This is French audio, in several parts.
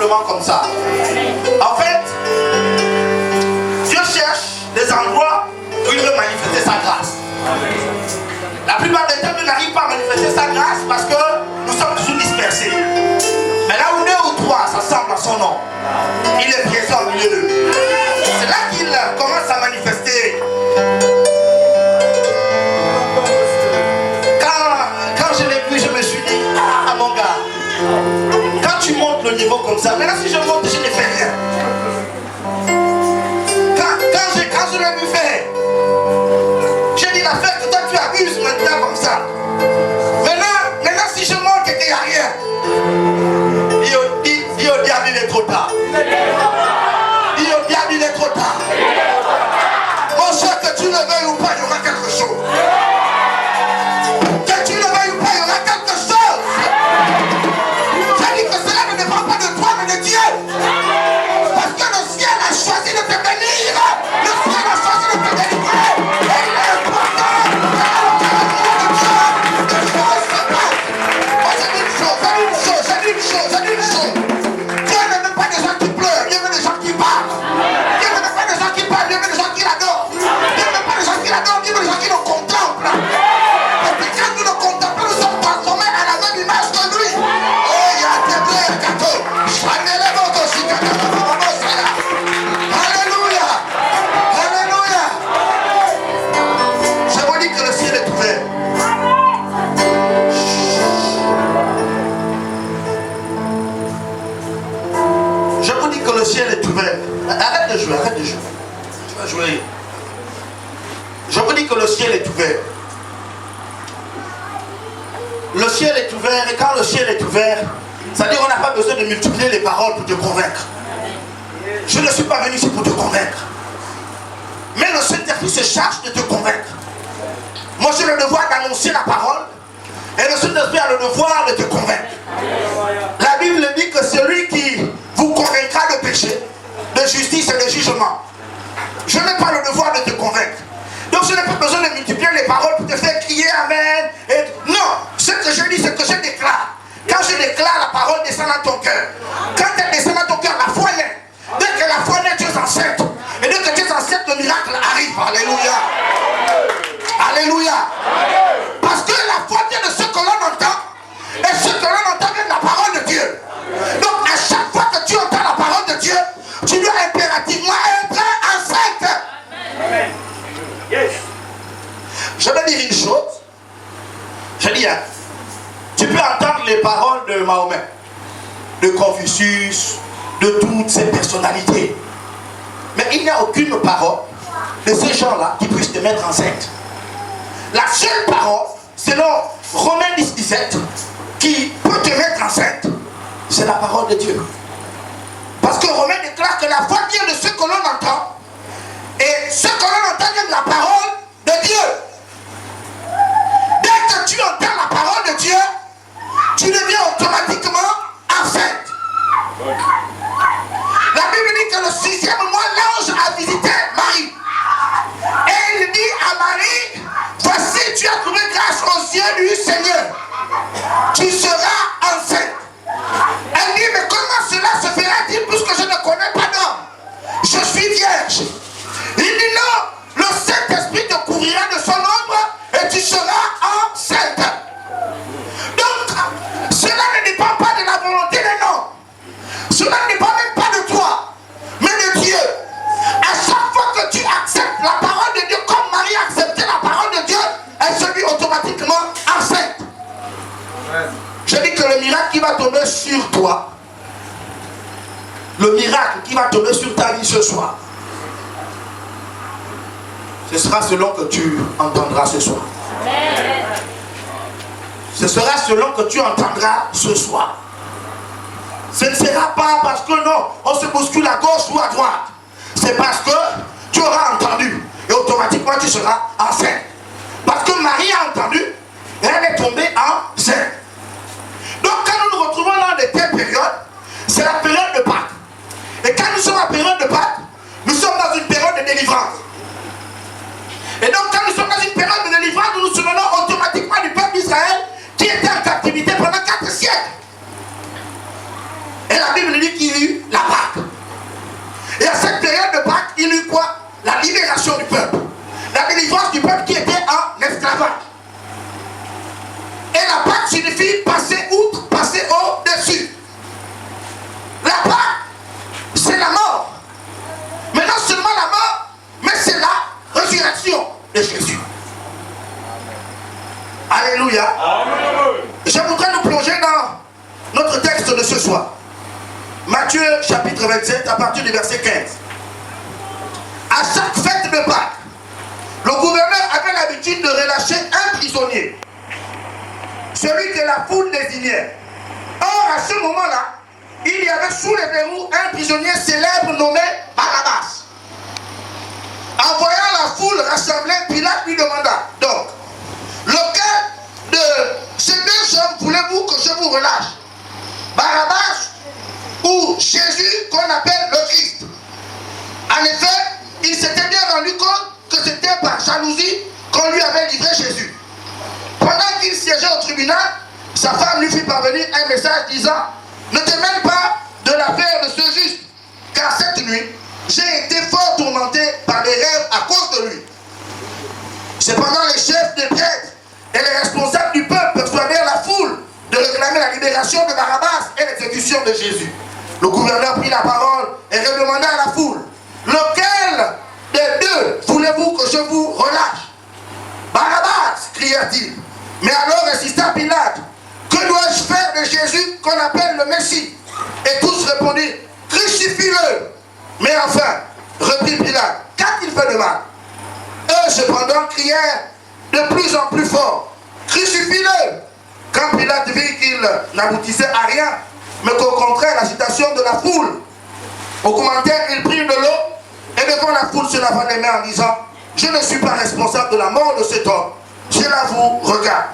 simplement comme ça. En fait, Dieu cherche des endroits où il veut manifester sa grâce. La plupart des temps, Dieu n'arrive pas à manifester sa grâce parce que nous sommes toujours dispersés. Mais là où 2 ou 3 s'assemblent à son nom, il est présent au milieu d'eux. C'est là qu'il commence à manifester. Quand je l'ai vu, je me suis dit, ah mon gars, quand tu montes le niveau comme ça, maintenant si je monte, je ne fais rien. Quand je l'ai vu faire, j'ai dit l'affaire que toi tu abuses maintenant comme ça. Maintenant si je monte et qu'il n'y a rien, il au diable il est trop tard. Il au diable il est trop tard. Mon cher, que tu le veuilles ou pas, il y aura quelque chose. Que tu le veuilles ou pas, il y aura quelque chose. J'ai dit que cela ne dépend pas de toi mais de Dieu. Parce que le ciel a choisi de te bénir. Le ciel a choisi de te délivrer. Et il est important que dans le calendrier de Dieu, des choses se passent. Moi j'ai dit une chose. Dieu ne veut pas des gens qui pleurent, Dieu veut des gens qui parlent. Dieu ne veut pas des gens qui parlent, Dieu veut des gens qui l'adorent. Dieu ne veut pas des gens qui l'adorent, Dieu veut des gens qui le contemplent. Et puis quand nous le contemplons, nous sommes transformés à la même image que lui. Oh, il y a des blés, gâteaux. Alléluia. Alléluia. Je vous dis que le ciel est ouvert. Je vous dis que le ciel est ouvert. Arrête de jouer. Tu vas jouer. Je vous dis que le ciel est ouvert. Le ciel est ouvert et quand le ciel est ouvert, c'est-à-dire qu'on n'a pas besoin de multiplier les paroles pour te convaincre. Je ne suis pas venu ici pour te convaincre. Mais le Saint-Esprit se charge de te convaincre. Moi j'ai le devoir d'annoncer la parole et le Saint-Esprit a le devoir de te convaincre. La Bible dit que celui qui vous convaincra de péché, de justice et de jugement. Je n'ai pas le devoir de te convaincre. Donc je n'ai pas besoin de multiplier les paroles pour te faire crier Amen. Et non, ce que je dis, c'est que je déclare. Quand je déclare, la parole descend dans ton cœur. Quand elle descend dans ton cœur, la foi naît. Dès que la foi naît, tu es enceinte. Et dès que tu es enceinte, le miracle arrive. Alléluia. Alléluia. Parce que la foi vient de ce que l'on entend. Et ce que l'on entend vient de la parole de Dieu. Donc à chaque fois que tu entends la parole de Dieu, tu dois impérativement être enceinte. Je vais dire une chose. Je dis, hein, tu peux entendre les paroles de Mahomet, de Confucius, de toutes ces personnalités. Mais il n'y a aucune parole de ces gens-là qui puisse te mettre enceinte. La seule parole, selon Romains 10-17, qui peut te mettre enceinte, c'est la parole de Dieu. Parce que Romains déclare que la foi vient de ce que l'on entend. Et ce que l'on entend vient de la parole de Dieu. Dès que tu entends la parole de Dieu, tu deviens automatiquement enceinte. La Bible dit que le 6e mois, l'ange a visité Marie. Et il dit à Marie, voici tu as trouvé grâce aux yeux du Seigneur. Tu seras enceinte. Elle dit, mais comment cela se fera-t-il puisque je ne connais pas d'homme? Je suis vierge. Il dit non, le Saint-Esprit te couvrira de son ombre et tu seras enceinte. Donc, cela ne dépend pas de la volonté de l'homme. Cela ne dépend même pas de toi, mais de Dieu. À chaque fois que tu acceptes la parole de Dieu, comme Marie a accepté la parole de Dieu, elle se dit automatiquement enceinte. Je dis que le miracle qui va tomber sur toi, le miracle qui va tomber sur ta vie ce soir, ce sera selon que tu entendras ce soir. Ce sera selon que tu entendras ce soir. Ce ne sera pas parce que non, on se bouscule à gauche ou à droite. C'est parce que tu auras entendu et automatiquement tu seras enceinte. Parce que Marie a entendu et elle est tombée enceinte. Donc quand nous nous retrouvons dans de telles périodes, c'est la période de Pâques. Et quand nous sommes en période de Pâques, nous sommes dans une période de délivrance. Et donc quand nous sommes dans une période de délivrance, nous nous souvenons automatiquement du peuple d'Israël qui était en captivité pendant 4 siècles. Et la Bible dit qu'il y signifie passer outre, passer au-dessus. La Pâque, c'est la mort. Mais non seulement la mort, mais c'est la résurrection de Jésus. Alléluia. Amen. Je voudrais nous plonger dans notre texte de ce soir. Matthieu chapitre 27 à partir du verset 15. À chaque fête de Pâques, le gouverneur avait l'habitude de relâcher un prisonnier, celui que la foule désignait. Or, à ce moment-là, il y avait sous les verrous un prisonnier célèbre nommé Barabbas. En voyant la foule rassemblée, Pilate lui demanda donc, lequel de ces deux hommes voulez-vous que je vous relâche? Barabbas ou Jésus qu'on appelle le Christ? En effet, il s'était bien rendu compte que c'était par jalousie qu'on lui avait livré Jésus. Pendant qu'il siégeait au tribunal, sa femme lui fit parvenir un message disant: ne te mêle pas de l'affaire de ce juste, car cette nuit, j'ai été fort tourmenté par des rêves à cause de lui. Cependant, les chefs des prêtres et les responsables du peuple persuadèrent la foule de réclamer la libération de Barabbas et l'exécution de Jésus. Le gouverneur prit la parole et redemanda à la foule: lequel des deux voulez-vous que je vous relâche? Barabbas, cria-t-il. Mais alors insista Pilate: que dois-je faire de Jésus qu'on appelle le Messie? Et tous répondirent: crucifie-le. Mais enfin, reprit Pilate, qu'a-t-il fait de mal? Eux cependant crièrent de plus en plus fort: crucifie-le. Quand Pilate vit qu'il n'aboutissait à rien, mais qu'au contraire la citation de la foule augmentait, il prit de l'eau et devant la foule se lava les mains en disant: je ne suis pas responsable de la mort de cet homme, cela vous regarde.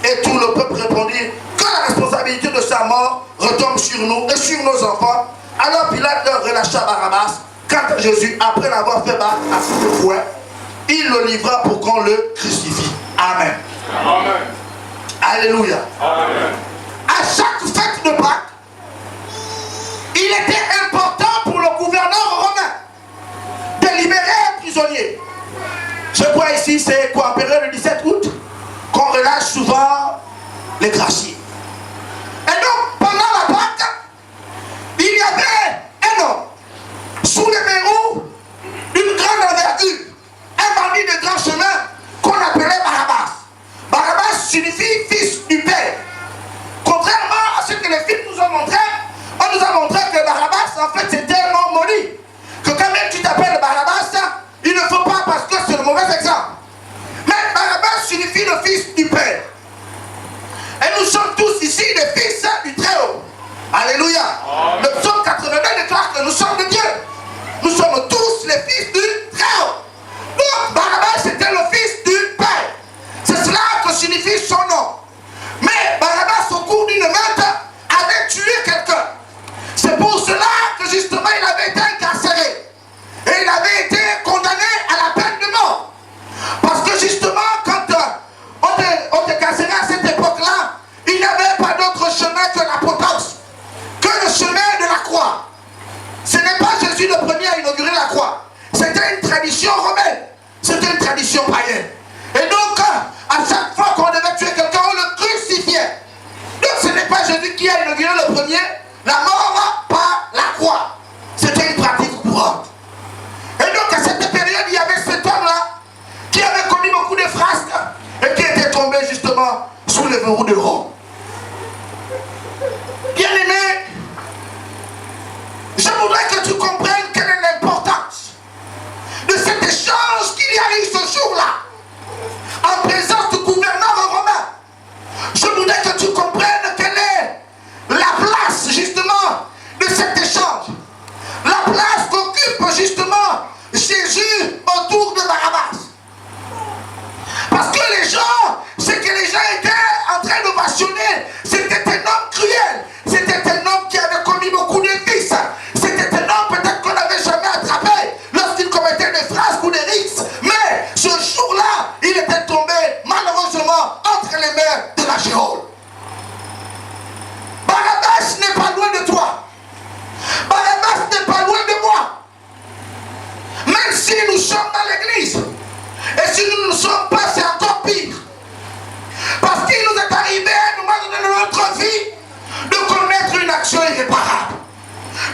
Et tout le peuple répondit que la responsabilité de sa mort retombe sur nous et sur nos enfants. Alors Pilate leur relâcha Barabbas. Quant à Jésus, après l'avoir fait battre à coups de fouet, il le livra pour qu'on le crucifie. Amen. Amen. Alléluia. Amen. À chaque fête de Pâques, il était important pour le gouverneur romain de libérer un prisonnier. Je crois ici, c'est quoi, en période du 17 août, qu'on relâche souvent les graciers. Et donc, pendant la Pâque, il y avait un homme sous les verrous d'une grande envergure, un bandit de grand chemin qu'on appelait Barabbas. Barabbas signifie fils du Père. Contrairement à ce que les films nous ont montré, on nous a montré que Barabbas, en fait, c'était un homme maudit. Que quand même tu t'appelles Barabbas, il ne faut pas, parce que c'est le mauvais exemple. Mais Barabbas signifie le fils du Père. Et nous sommes tous ici des fils du Très-Haut. Alléluia. Amen. Le psaume 82 déclare que nous sommes de Dieu. Nous sommes tous les fils du Très-Haut. Donc Barabbas c'était le fils du Père. C'est cela que signifie son nom. Mais Barabbas au cours d'une meute avait tué quelqu'un. C'est pour cela que justement il avait été incarcéré. Et il avait été condamné à la peine de mort. Parce que justement quand on te carcérait à cette époque-là, il n'y avait pas d'autre chemin que la potence, que le chemin de la croix. Ce n'est pas Jésus le premier à inaugurer la croix. C'était une tradition romaine. C'était une tradition païenne. Et donc, à chaque fois qu'on devait tuer quelqu'un, on le crucifiait. Donc ce n'est pas Jésus qui a inauguré le premier, la mort par la croix. C'était une pratique courante. Et donc à cette période, il y avait cet homme-là qui avait commis beaucoup de frasques et qui était tombé justement sous les verrous de Rome. Bien-aimé, je voudrais que tu comprennes quelle est l'importance de cet échange qu'il y a eu ce jour-là en présence du gouverneur romain. Je voudrais que tu comprennes quelle est la place justement de cet échange. La place qu'occupe justement Jésus autour de Barabbas. Parce que les gens, ce que les gens étaient en train d'ovationner, c'était un homme cruel. C'était un homme qui avait commis beaucoup de vices. C'était un homme peut-être qu'on n'avait jamais attrapé lorsqu'il commettait des frasques ou des rixes. Mais ce jour-là, il était tombé malheureusement entre les mains de la Géole. Barabbas n'est pas loin de toi. Barabbas n'est pas loin de moi. Même si nous sommes dans l'église, et si nous ne sommes pas, c'est encore pire. Parce qu'il nous est arrivé à un moment donné dans notre vie de commettre une action irréparable,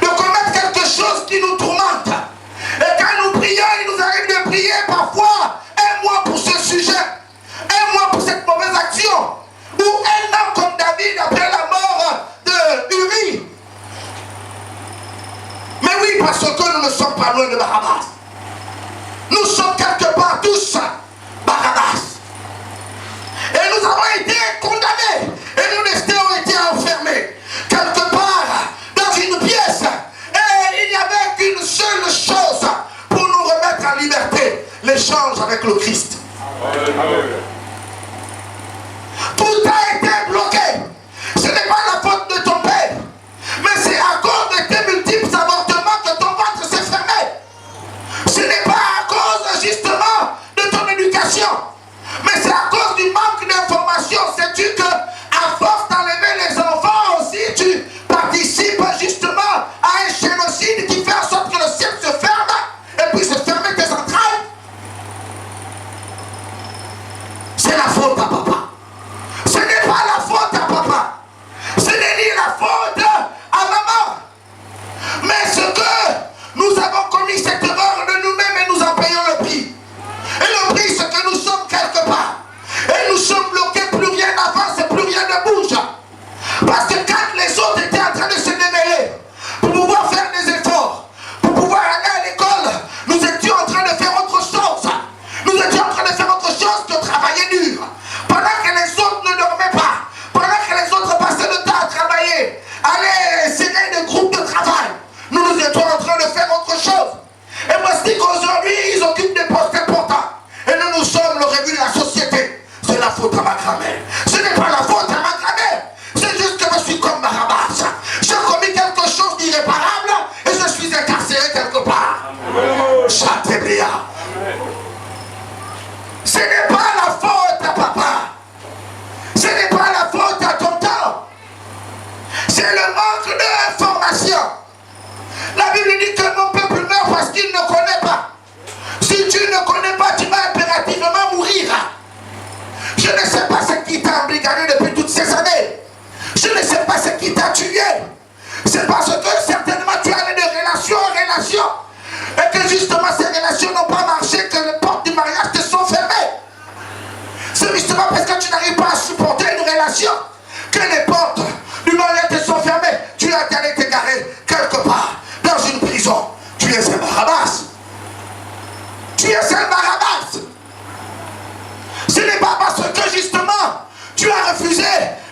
de commettre quelque chose qui nous tourmente. Et quand nous prions, il nous arrive de prier parfois un mois pour ce sujet, un mois pour cette mauvaise action, ou un an comme David après la mort de Uri. Mais oui, parce que nous ne sommes pas loin de Barabbas. Nous sommes quelque part tous Barabbas. Et nous avons été condamnés. Et nous avons été enfermés quelque part dans une pièce. Et il n'y avait qu'une seule chose pour nous remettre en liberté. L'échange avec le Christ. Tout a été bloqué. Ce n'est pas la faute de ton père. Mais c'est à cause de tes multiples avortements que ton ventre s'est fermé. Ce n'est pas à cause justement de ton éducation. Mais c'est à cause du manque d'information. Sais-tu que à force d'enlever les enfants aussi, tu participes justement à un génocide qui fait en sorte que le ciel se ferme et puis se fermer tes entrailles? C'est la faute à papa. Ce n'est pas la faute à papa. Ce n'est ni la faute à maman. Mais ce que nous avons commis cette erreur de nous-mêmes et nous en payons le prix. Et le prix, c'est que nous sommes quelque part. Et nous sommes bloqués, plus rien n'avance et plus rien ne bouge. Parce que quand les autres étaient en train de se démêler, pour pouvoir faire des efforts, pour pouvoir aller à l'école, nous étions en train de faire autre chose. Nous étions en train de faire autre chose que travailler dur. Pendant que les autres ne dormaient pas, pendant que les autres passaient le temps à travailler, aller serrer des groupes de travail, nous étions en train de faire autre chose. Et moi je dis qu'aujourd'hui, ils occupent des postes importants. Et nous sommes le revenu de la société. C'est la faute à ma grand-mère. Ce n'est pas la faute à ma grand-mère. C'est juste que je suis comme Barabbas. J'ai commis quelque chose d'irréparable et je suis incarcéré quelque part. Châteaubriand. Ce n'est pas la faute à papa. Ce n'est pas la faute à tonton. C'est le manque d'information. La Bible dit que mon peuple meurt parce qu'il ne connaît pas. Si tu ne connais pas, tu vas impérativement mourir. Je ne sais pas ce qui t'a embrigadé depuis toutes ces années. Je ne sais pas ce qui t'a tué. C'est parce que certainement tu allais de relation en relation. Et que justement ces relations n'ont pas marché, que les portes du mariage te sont fermées. C'est justement parce que tu n'arrives pas à supporter une relation que les portes du mariage te sont fermées. Tu as allé te garer quelque part dans une prison. Tu es un Barabbas. Tu es un Barabbas. Ce n'est pas parce que justement tu as refusé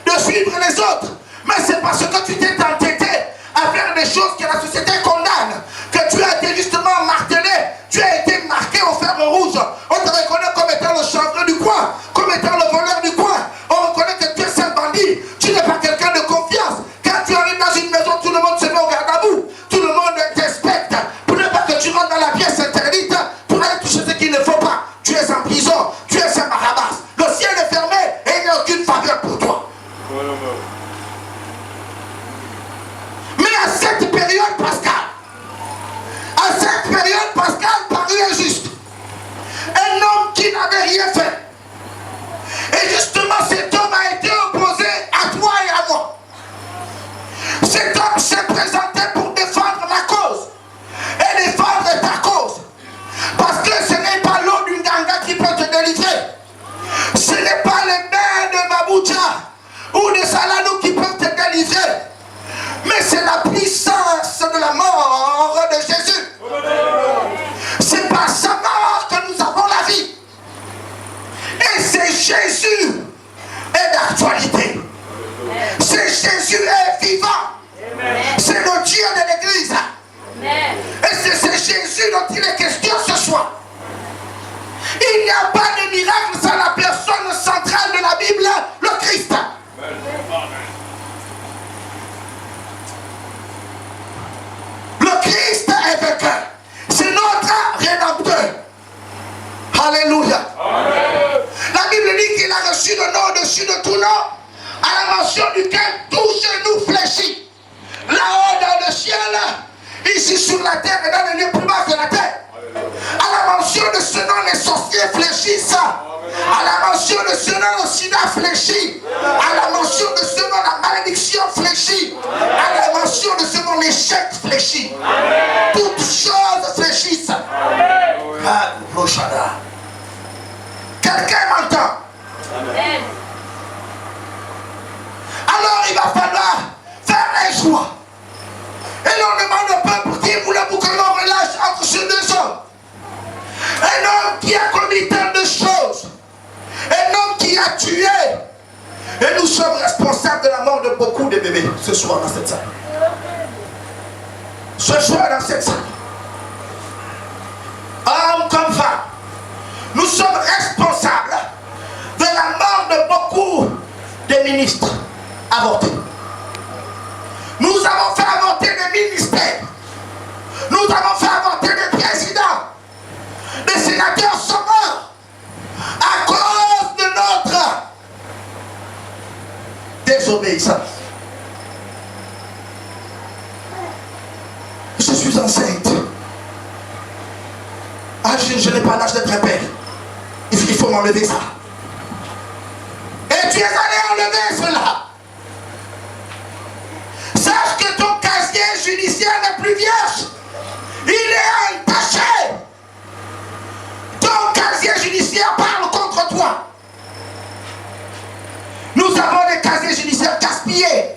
de suivre les autres, mais c'est parce que tu t'es entêté à faire des choses que la société condamne, que tu as été justement martelé, tu as été marqué au fer rouge. On te reconnaît comme étant le chanvreux du coin, comme étant le voleur du coin. On reconnaît que tu es un bandit, tu n'es pas quelqu'un de confiance. Quand tu arrives dans une maison, tout le monde se met au garde à vous, tout le monde t'inspecte pour ne pas que tu rentres dans la pièce interdite pour aller toucher ce qu'il ne faut pas. Tu es en prison, tu es un Barabbas. Le ciel est fermé et il n'y a aucune faveur pour toi. Mais à cette période, Pascal parut injuste. Un homme qui n'avait rien fait. Et justement, cet homme a été opposé à toi et à moi. Cet homme s'est présenté pour défendre ma cause et défendre ta cause. Parce que ce n'est pas l'eau d'une ganga qui peut te délivrer. Ce n'est pas les mains de Maboucha ou de Salano qui peuvent te délivrer. Mais c'est la puissance de la mort de Jésus. C'est par sa mort que nous avons la vie. Et c'est Jésus est d'actualité. C'est Jésus est vivant. C'est le Dieu de l'Église. Et c'est Jésus dont il est question ce soir. Il n'y a pas de miracle sans la personne centrale de la Bible, le Christ. Le Christ est vainqueur. C'est notre rédempteur. Alléluia. La Bible dit qu'il a reçu le nom au-dessus de tout nom, à la mention duquel tout genou fléchit. Là-haut dans le ciel, ici sur la terre et dans les lieux plus bas de la terre. À la mention de ce nom, les sorciers fléchissent. À la mention de ce nom, le sida fléchit. À la mention de ce nom, fléchit. À la mention de ce nom, l'échec fléchit. Toutes choses fléchissent. Quelqu'un m'entend? Alors il va falloir faire un choix. Et l'on demande au peuple qui voulez-vous que l'on relâche entre ces deux hommes? Un homme qui a commis tant de choses. Un homme qui a tué. Et nous sommes responsables de la mort de beaucoup de bébés ce soir dans cette salle. Ce soir dans cette salle. Hommes comme femmes. Nous sommes responsables de la mort de beaucoup de ministres avortés. Nous avons fait avorter des ministères. Nous avons fait avorter des présidents. Des sénateurs sont morts à cause de notre désobéissance. Je suis enceinte. Ah, je n'ai pas l'âge d'être un père. Il faut m'enlever ça. Et tu es allé enlever cela. Sache que ton casier judiciaire n'est plus vierge. Il est entaché. Ton casier judiciaire parle contre toi. Nous avons des casiers judiciaires gaspillés.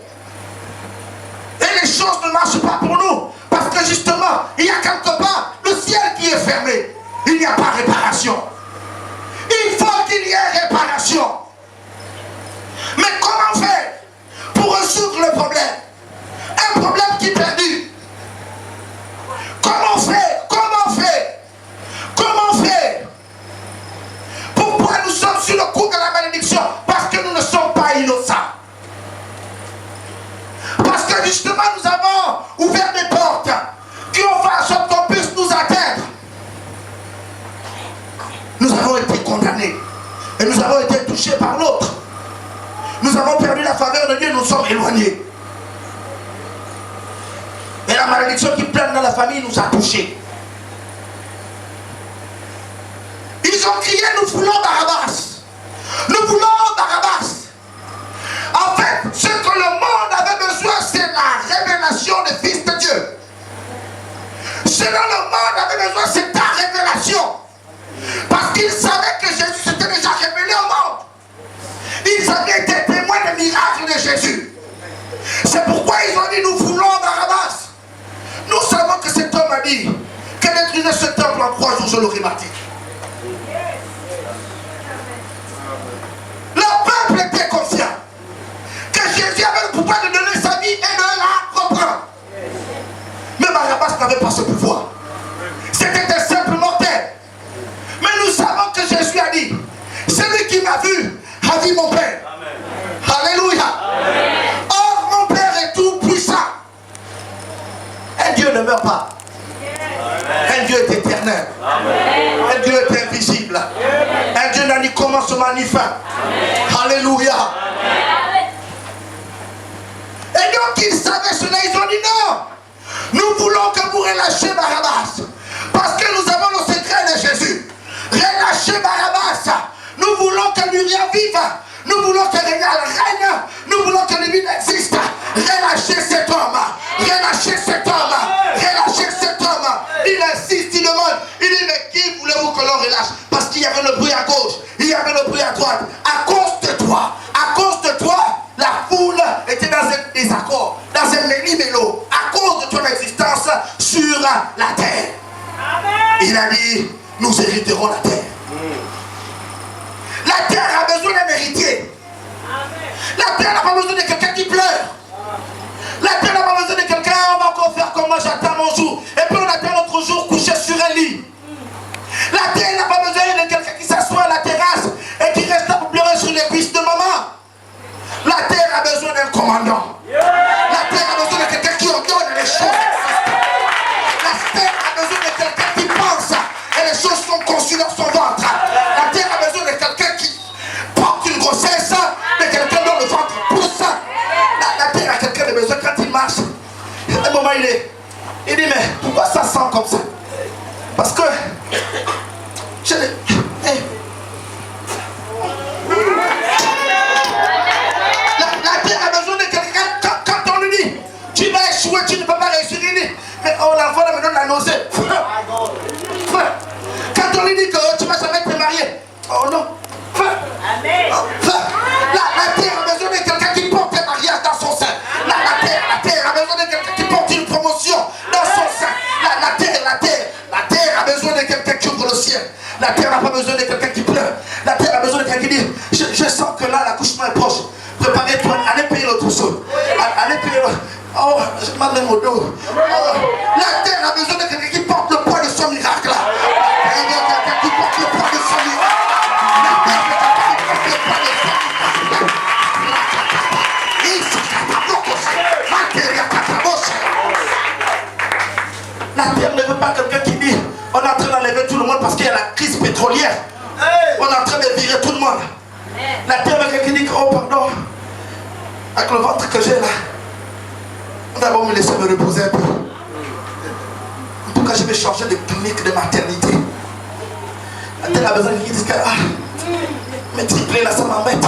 Et les choses ne marchent pas pour nous. Parce que justement, il y a quelque part le ciel qui est fermé. Il n'y a pas réparation. Il faut qu'il y ait réparation. Mais comment faire pour résoudre le problème? Un problème qui perdure. Comment faire? Comment faire? Comment faire? Pourquoi nous sommes sur le coup de la malédiction? Parce que nous ne sommes pas innocents. Parce que justement nous avons ouvert des portes qui ont fait en sorte qu'on puisse nous atteindre. Nous avons été condamnés. Et nous avons été touchés par l'autre. Nous avons perdu la faveur de Dieu, nous sommes éloignés. Et la malédiction qui plane dans la famille nous a touchés. Ils ont crié, nous voulons Barabbas. Nous voulons Barabbas. En fait, ce que le monde avait besoin, c'est la révélation des fils de Dieu. Ce dont le monde avait besoin, c'est ta révélation. Parce qu'ils savaient que Jésus s'était déjà révélé au monde. Ils avaient été témoins des miracles de Jésus. C'est pourquoi ils ont dit, nous voulons Barabbas. Nous savons que cet homme a dit que détruisait ce temple en 3 jours, je l'aurai martyr. Le peuple était conscient que Jésus avait le pouvoir de donner sa vie et de la reprendre. Mais Barabbas n'avait pas ce pouvoir. C'était un simple mortel. Mais nous savons que Jésus a dit, celui qui m'a vu a vu mon Père. Amen. Alléluia. Amen. Or mon Père est tout puissant. Un Dieu ne meurt pas. Amen. Un Dieu est éternel. Amen. Un Dieu est invisible. Amen. Un Dieu n'a ni commencement ni fin. Amen. Alléluia. Amen. Et donc ils savaient cela, ils ont dit non. Nous voulons que vous relâchiez Barabbas. Parce que nous avons le secret de Jésus. Relâchez Barabbas. Nous voulons que l'Urien vive. Nous voulons que Réal règne. Nous voulons que le vie existe. Relâchez cet homme. Relâchez cet homme. Relâchez cet homme. Il insiste, il demande. Il dit, mais qui voulez-vous que l'on relâche? Parce qu'il y avait le bruit à gauche. Il y avait le bruit à droite. À cause de toi. À cause de toi, la foule était dans un désaccord. Dans un méli-mélo. À cause de ton existence sur la terre. Il a dit, nous hériterons la terre. La terre a besoin d'un héritier. La terre n'a pas besoin de quelqu'un qui pleure. La terre n'a pas besoin de quelqu'un, on va encore faire comme moi, j'attends mon jour. Et puis on attend notre jour couché sur un lit. La terre n'a pas besoin de quelqu'un qui s'assoit à la terrasse et qui reste à pleurer sur les cuisses de maman. La terre a besoin d'un commandant. La terre a besoin de quelqu'un qui ordonne les choses. La terre a besoin de quelqu'un qui pense et les choses sont conçues dans son ventre. La terre a besoin de quelqu'un qui porte une grossesse, de quelqu'un dont le ventre pousse. La terre a quelqu'un de besoin quand il marche. À un moment il dit mais pourquoi ça sent comme ça? Parce que la terre a besoin de quelqu'un Oh non. Amen. La terre a besoin de quelqu'un qui porte un mariage dans son sein. La terre a besoin de quelqu'un qui porte une promotion dans son sein. La terre a besoin de quelqu'un qui ouvre le ciel. La terre n'a pas besoin de quelqu'un qui pleure. La terre a besoin de quelqu'un qui dit, je sens que là l'accouchement est proche. Préparez-toi, allez payer l'autre chose. Allez payer l'autre. Oh, je m'en mets au dos. Oh, la terre a besoin de quelqu'un qui porte le poids de son miracle. La terre a besoin de quelqu'un qui porte le poids de son miracle. La terre a besoin de quelqu'un qui porte le poids de son miracle. La terre ne veut pas quelqu'un qui dit, on est en train d'enlever tout le monde parce qu'il y a la crise pétrolière. On est en train de virer tout le monde. La terre veut quelqu'un qui dit, oh pardon, avec le ventre que j'ai là, d'abord me laisser me reposer un peu. Pourquoi je vais changer de clinique de maternité? La terre a besoin de quelqu'un qui dise que mes triplés là ça m'embête.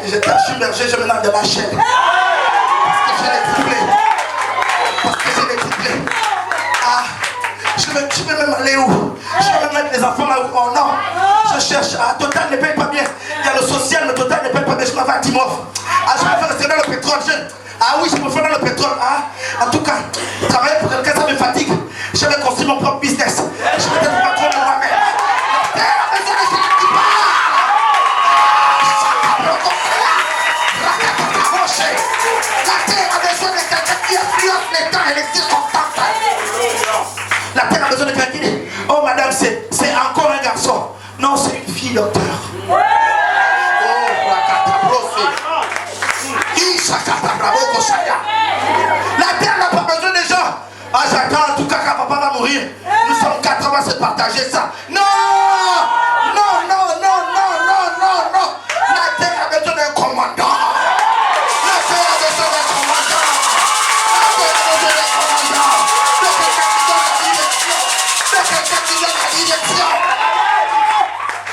J'étais submergé, je me donne de la chair. Parce que j'ai des triplés. Parce que j'ai des triplés. Je vais même aller où? Je vais même mettre les enfants là où? Oh non. Je cherche. Total ne paye pas bien. Il y a le social, mais Total ne paye pas bien. Je m'en vais à Timor. Je vais faire rester dans le pétrole. Oui, je me fais dans le pétrole. En tout cas, travailler pour quelqu'un, ça me fatigue. Je vais construire mon propre business. Je vais être patron de moi-même. La terre a besoin de celui qui parle. La terre a besoin de quelqu'un qui influence les temps et les circonstances. La terre a besoin de quelqu'un qui dit, oh madame, c'est encore un garçon. Non, c'est une fille docteur. La terre n'a pas besoin des gens. J'attends en tout cas quand papa va mourir. Nous sommes 4 ans à se partager ça. Non. La terre a besoin d'un commandant. La terre a besoin d'un commandant. La terre a besoin d'un commandant. De quelqu'un qui donne la direction.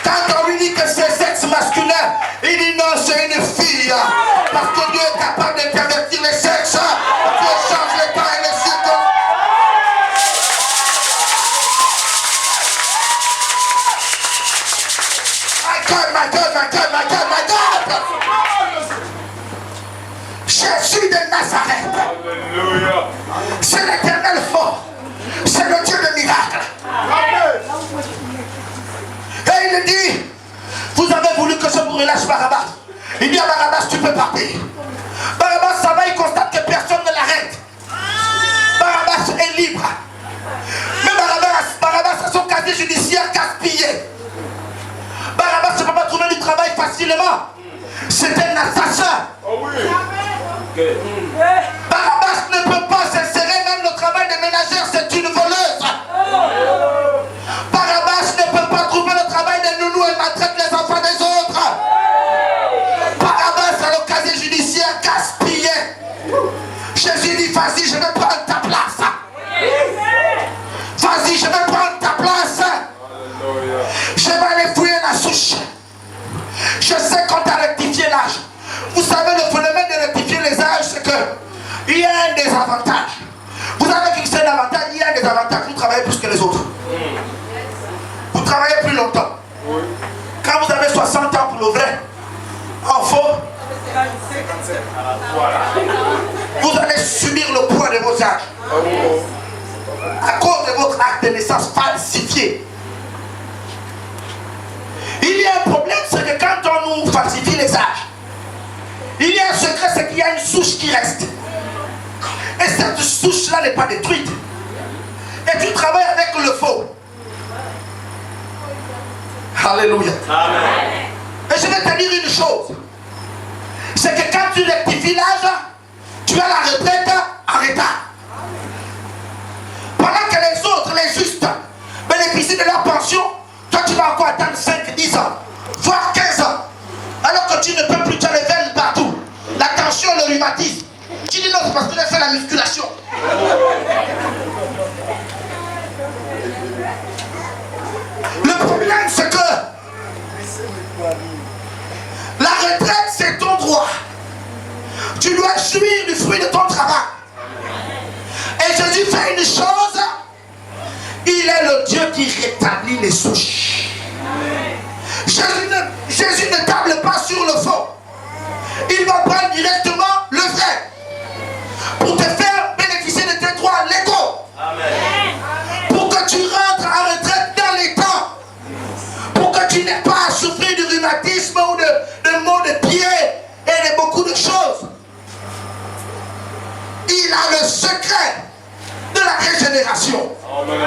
Quand on lui dit que c'est sexe masculin, il dit non, c'est une fille. Parce que Dieu est capable d'intervertir les sexes. Dieu change les temps et les circonstances. My God. Jésus de Nazareth. Alléluia. C'est l'Éternel fort. C'est le Dieu de miracles. Et il dit, vous avez voulu que je vous relâche Barabbas. Il dit à Barabbas, tu peux partir. Barabbas, ça va, il constate que personne ne l'arrête. Barabbas est libre. Mais Barabbas a son casier judiciaire gaspillé. Barabbas ne peut pas trouver du travail facilement. C'est un assassin. Oh oui. Okay. Barabbas ne peut pas s'insérer même le travail de ménagère, c'est une voleuse. Barabbas ne peut pas trouver le travail de nounou, elle maltraite les enfants des autres. Barabbas a le casier judiciaire gaspillé. Jésus dit, vas-y, je vais prendre ta place. Vas-y, je vais prendre ta place. Je vais aller fouiller la souche. Je sais qu'on t'a rectifié l'âge. Vous savez, le phénomène de rectifier les âges, c'est que il y a un désavantage. Vous avez fixé un avantage, il y a un désavantage. Vous travaillez plus que les autres. Vous travaillez plus longtemps. Quand vous avez 60 ans pour le vrai, en faux, vous allez subir le poids de vos âges. À cause de votre acte de naissance falsifié. Il y a un problème, c'est que quand on nous falsifie les âges, il y a un secret, c'est qu'il y a une souche qui reste. Et cette souche-là n'est pas détruite. Et tu travailles avec le faux. Alléluia. Amen. Et je vais te dire une chose. C'est que quand tu rectifies l'âge, tu as la retraite en retard. Pendant que les autres, les justes, bénéficient de leur pension, toi tu vas encore attendre 5, 10 ans, voire 15 ans. Alors que tu ne peux plus, tu as les veines partout. La tension, le rhumatisme. Tu dis non, c'est parce que tu as fait la musculation. Le problème, c'est que la retraite, c'est ton droit. Tu dois jouir du fruit de ton travail. Et Jésus fait une chose. Il est le Dieu qui rétablit les souches. Jésus ne table pas sur le faux. Il va prendre directement le vrai pour te faire bénéficier de tes droits légaux. Amen. Pour que tu rentres en retraite dans les temps. Pour que tu n'aies pas à souffrir du rhumatisme ou de maux de pied et de beaucoup de choses. Il a le secret de la régénération. Amen.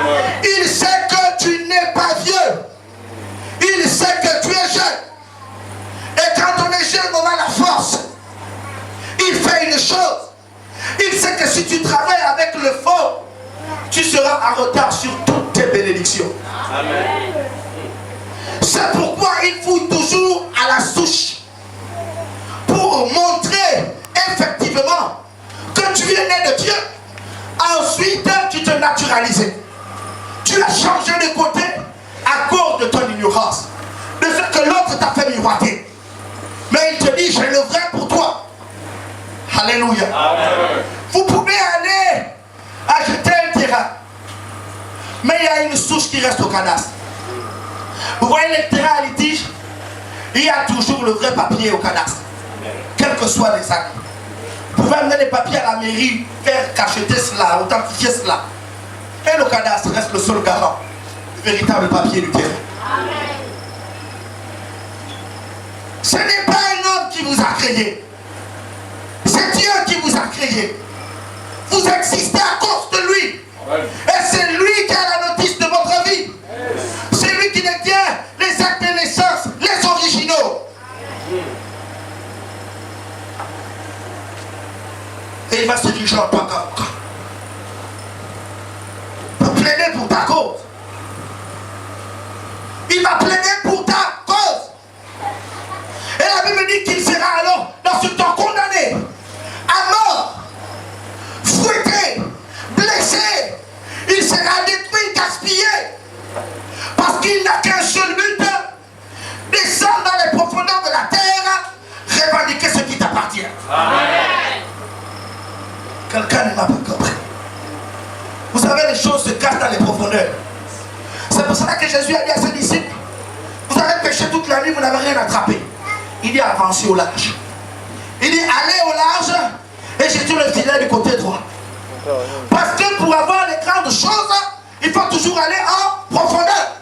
Il sait que tu n'es pas vieux. Il sait que tu es jeune. Et quand on est jeune, on a la force. Il fait une chose. Il sait que si tu travailles avec le faux, tu seras en retard sur toutes tes bénédictions. Amen. C'est pourquoi il fouille toujours à la souche. Pour montrer effectivement que tu es né de Dieu. Ensuite, tu te naturalises. Tu as changé de côté à cause de ton ignorance. De ce que l'autre t'a fait miroiter. Mais il te dit, j'ai le vrai pour toi. Alléluia. Amen. Vous pouvez aller acheter un terrain. Mais il y a une souche qui reste au cadastre. Vous voyez les terrains à litige, il y a toujours le vrai papier au cadastre. Quels que soient les actes. Vous pouvez amener les papiers à la mairie, faire cacheter cela, authentifier cela. Et le cadastre reste le seul garant. Le véritable papier du terrain. Ce n'est pas un homme qui vous a créé. C'est Dieu qui vous a créé. Vous existez à cause de lui. Et c'est lui qui a la notice de votre vie. C'est lui qui détient les actes de naissance, les originaux. Et il va se diriger en tant qu'avocat. Pour plaider pour ta cause. Il va plaider pour ta cause. Et la Bible dit qu'il sera alors dans ce temps condamné à mort, fouetté, blessé. Il sera détruit, gaspillé. Parce qu'il n'a qu'un seul but, descendre dans les profondeurs de la terre, revendiquer ce qui t'appartient. Amen. Quelqu'un ne m'a pas compris. Vous savez, les choses se cachent dans les profondeurs. C'est pour cela que Jésus a dit à ses disciples, vous avez péché toute la nuit, vous n'avez rien attrapé. Il dit avancez au large. Il dit allez au large et jetez le filet du côté droit. Parce que pour avoir les grandes choses, il faut toujours aller en profondeur.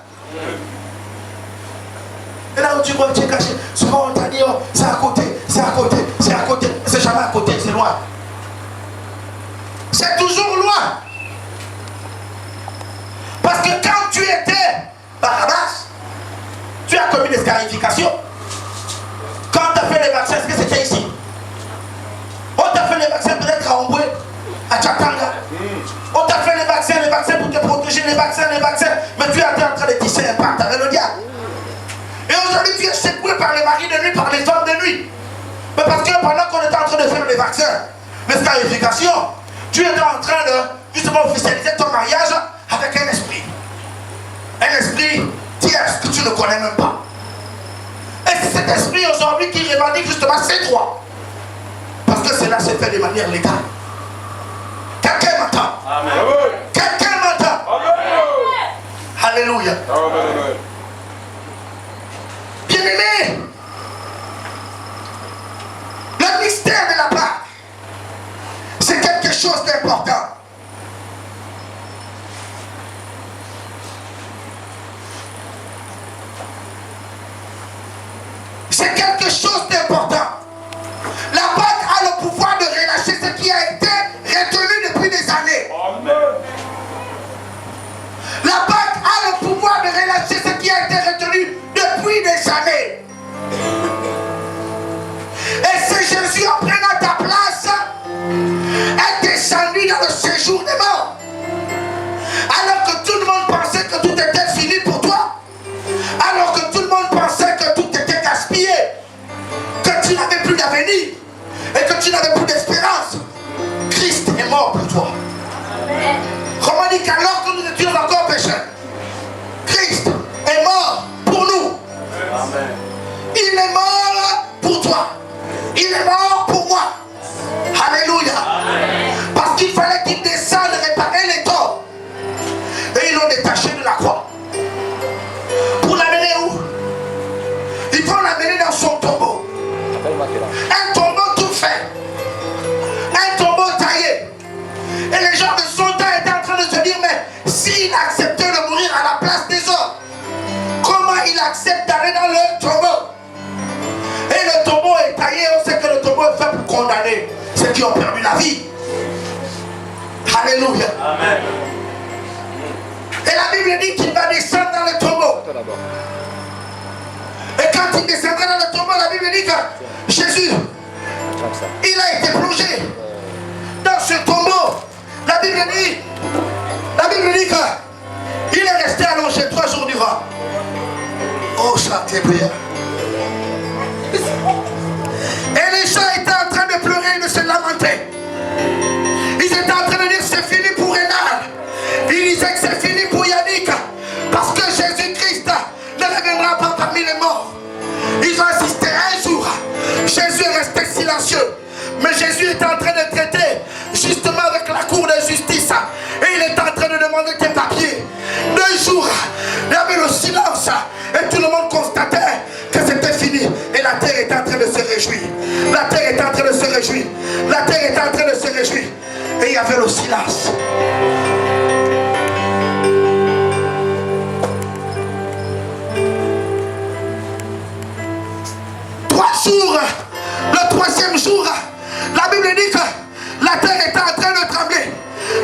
Et là où tu vois, tu es caché. Souvent on t'a dit, oh, c'est à côté, c'est à côté, c'est à côté. C'est jamais à côté, c'est loin. C'est toujours loin. Parce que quand tu étais Barabbas, tu as commis des scarifications. Quand tu as fait les vaccins, est-ce que c'était ici? On t'a fait les vaccins peut-être à Omboué, à Tchatanga. On t'a fait les vaccins pour te protéger, les vaccins, mais tu es en train de tisser un pacte avec le diable. Et aujourd'hui, tu es secoué par les maris de nuit, par les femmes de nuit. Mais parce que pendant qu'on était en train de faire les vaccins, les scarifications, tu étais en train de justement officialiser ton mariage avec un esprit. Un esprit tierce que tu ne connais même pas. Et c'est cet esprit aujourd'hui qui revendique justement ses droits. Parce que cela se fait de manière légale. Quelqu'un m'entend? Amen. Quelqu'un m'entend? Alléluia. Amen. Bien-aimé, le mystère de la Pâque, c'est quelque chose d'important. C'est quelque chose d'important. La Pâque a le pouvoir de relâcher ce qui a été retenu depuis des années. Amen. La Pâque a le pouvoir de relâcher ce qui a été retenu depuis des années. Et c'est Jésus, en prenant ta place, est descendu dans le séjour des morts. Alors que tout le monde pensait que tout était fini pour toi. Alors que tout le monde pensait que tout était gaspillé. Que tu n'avais plus d'avenir. Et que tu n'avais plus d'espérance. Christ est mort pour toi. Romains dit qu'alors que nous étions encore pécheurs, Christ est mort pour nous. Amen. Il est mort pour toi. Il est mort pour moi. Alléluia. Parce qu'il fallait qu'il descende réparer les torts. Et ils l'ont détaché de la croix. Pour l'amener où? a accepté de mourir à la place des hommes, comment il accepte d'aller dans le tombeau? Et le tombeau est taillé, on sait que le tombeau est fait pour condamner ceux qui ont perdu la vie. Alléluia. Amen. Et la Bible dit qu'il va descendre dans le tombeau. Et quand il descendra dans le tombeau, la Bible dit que Jésus, il a été plongé dans ce tombeau. La Bible dit qu'il est resté allongé 3 jours durant. Oh, chantez prière. Et les gens étaient en train de pleurer et de se lamenter. Ils étaient en train de dire c'est fini pour Rénal. Ils disaient que c'est fini pour Yannick. Parce que Jésus-Christ ne reviendra pas parmi les morts. Ils ont assisté un jour. Jésus est resté silencieux. Mais Jésus était en train de traiter justement avec la cour de justice. Et il était en train de demander tes papiers. 2 jours, il y avait le silence. Et tout le monde constatait que c'était fini. Et la terre était en train de se réjouir. La terre était en train de se réjouir. La terre était en train de se réjouir. Et il y avait le silence. Jours, le 3e jour, la Bible dit que la terre était en train de trembler.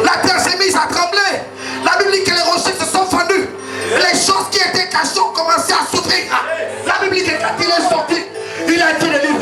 La terre s'est mise à trembler. La Bible dit que les rochers se sont fendus. Les choses qui étaient cachées ont commencé à s'ouvrir. La Bible dit que quand il est sorti, il a été délivré.